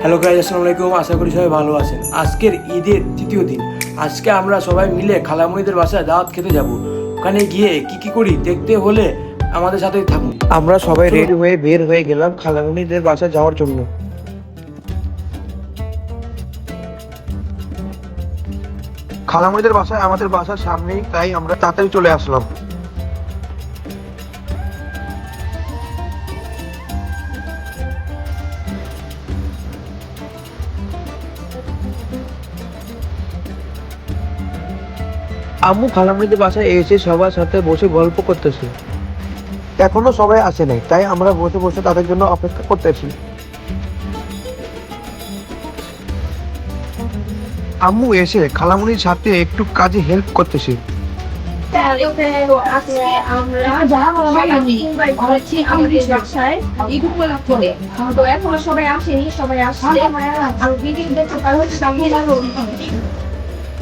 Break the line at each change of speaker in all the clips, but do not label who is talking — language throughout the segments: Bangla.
হ্যালো গাইস, আসসালামু আলাইকুম। আশা করি সবাই ভালো আছেন। আজকের ঈদের তৃতীয় দিন। আজকে আমরা সবাই মিলে খালামণিদের বাসায় দাওয়াত খেতে যাব। ওখানে গিয়ে কি কি করি দেখতে হলে আমাদের সাথেই থাকুন। আমরা সবাই রেডি হয়ে বের হয়ে গেলাম খালামণিদের বাসায় যাওয়ার জন্য। খালামণিদের বাসায় আমাদের বাসার সামনেই, তাই আমরা তাড়াতাড়ি চলে আসলাম। আম্মু খালামণিদের বাসায় এসে সবার সাথে বসে গল্প করতেছে। এখনো সবাই আসে নাই, তাই আমরা বসে বসে তাদের জন্য অপেক্ষা করতেছি। আম্মু এসে খালামণির সাথে একটু কাজে হেল্প করতেছে।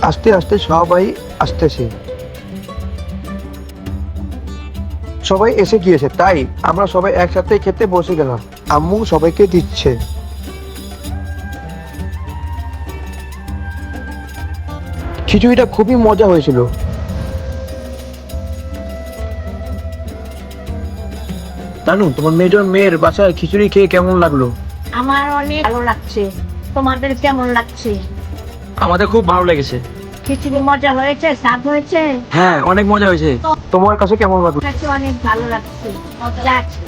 আস্তে আস্তে সবাই আসতেছে, সবাই এসে গিয়েছে, তাই আমরা সবাই একসাথে খেতে বসে গেলাম। আম্মু সবাইকে দিচ্ছে। খিচুড়িটা খুবই মজা হয়েছিল। তানু, তোমার মেয়ের বাসায় খিচুড়ি খেয়ে কেমন লাগলো?
আমার অনেক ভালো লাগছে। তোমাদের কেমন লাগছে?
আমাদের খুব ভালো লেগেছে।
খিচুড়ি মজা হয়েছে, স্বাদ হয়েছে।
হ্যাঁ, অনেক মজা হয়েছে। তোমার কাছে কেমন লাগলো?
কাছে অনেক ভালো লাগছে, মজা আছে।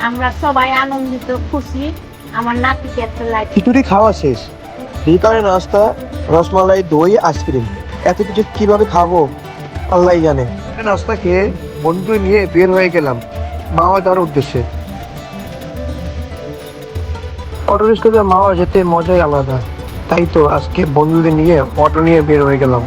আমরা সবাই আনন্দিত, খুশি। আমার নাতিকে একটা লাইক।
খিচুড়ি খাওয়া শেষ, বিকালে নাস্তা, রসমালাই, দই, আইসক্রিম। এত কিছু কিভাবে খাবো আল্লাহ জানে। নাস্তা খেয়ে বন্ধু নিয়ে বের হয়ে গেলাম মাওয়া যাওয়ার উদ্দেশ্যে। অটো রিক্সাতে মাওয়া যেতে মজাই আলাদা, তাই তো আজকে বন্ধুদের নিয়ে অটো নিয়ে বের হয়ে গেলাম।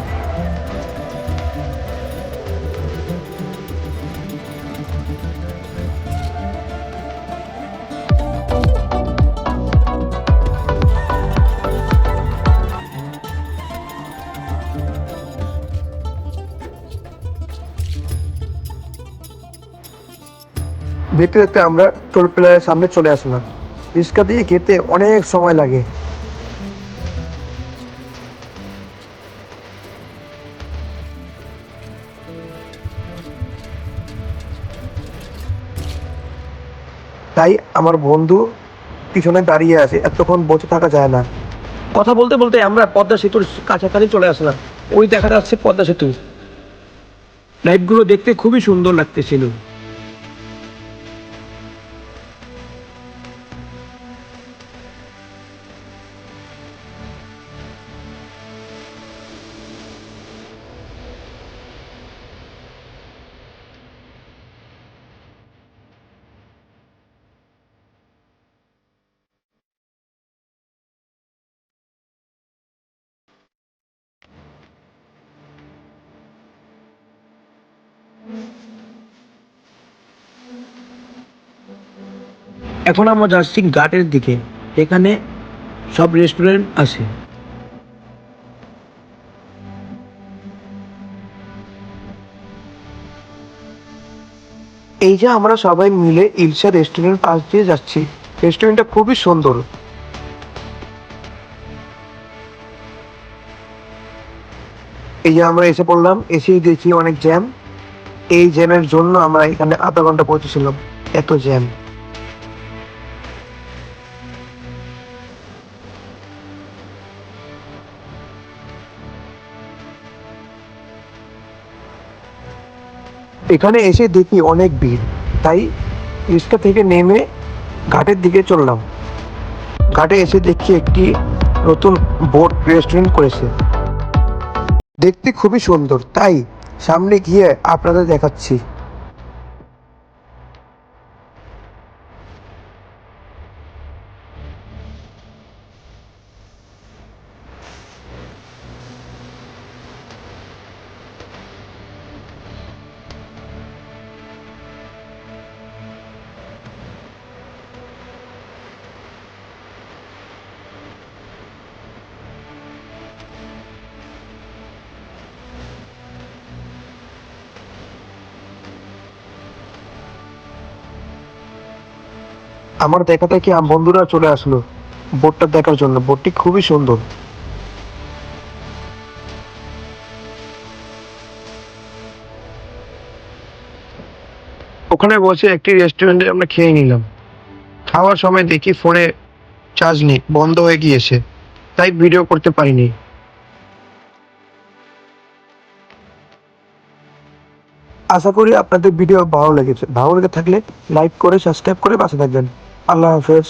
দেখতে দেখতে আমরা টোল প্লাজার সামনে চলে আসলাম। রিক্সা দিয়ে যেতে অনেক সময় লাগে। তাই আমার বন্ধু পিছনে দাঁড়িয়ে আছে, এতক্ষণ বসে থাকা যায় না। কথা বলতে বলতে আমরা পদ্মা সেতুর কাছাকাছি চলে আসলাম। ওই দেখা যাচ্ছে পদ্মা সেতু। লাইটগুলো দেখতে খুবই সুন্দর লাগতেছিল। এখন আমরা যাচ্ছি ঘাটের দিকে, এখানে সব রেস্টুরেন্ট আছে। এই যে আমরা সবাই মিলে ইলশা রেস্টুরেন্ট পাশ দিয়ে যাচ্ছি। রেস্টুরেন্টটা খুবই সুন্দর। এই যে আমরা এসে পড়লাম, এসেই দেখি অনেক জ্যাম। এই জ্যামের জন্য আমরা এখানে আধা ঘন্টা পৌঁছেছিলাম, এত জ্যাম। এখানে এসে দেখি অনেক ভিড়, তাই রিক্সা থেকে নেমে ঘাটের দিকে চললাম। ঘাটে এসে দেখি একটি নতুন বোট রেস্টুরেন্ট করেছে, দেখতে খুবই সুন্দর, তাই সামনে গিয়ে আপনাদের দেখাচ্ছি। আমার দেখা দেখি বন্ধুরা চলে আসলো। বোটটা দেখার জন্য। বোটটি খুবই সুন্দর। ওখানে বসে একটি রেস্টুরেন্টে আমরা খেয়ে নিলাম। খাওয়ার সময় দেখি ফোনে চার্জ নেই, বন্ধ হয়ে গিয়েছে, তাই ভিডিও করতে পারিনি। আশা করি আপনাদের ভিডিও ভালো লেগেছে। ভালো লেগে থাকলে লাইক করে সাবস্ক্রাইব করে পাশে থাকবেন। আল্লাহ হাফেজ।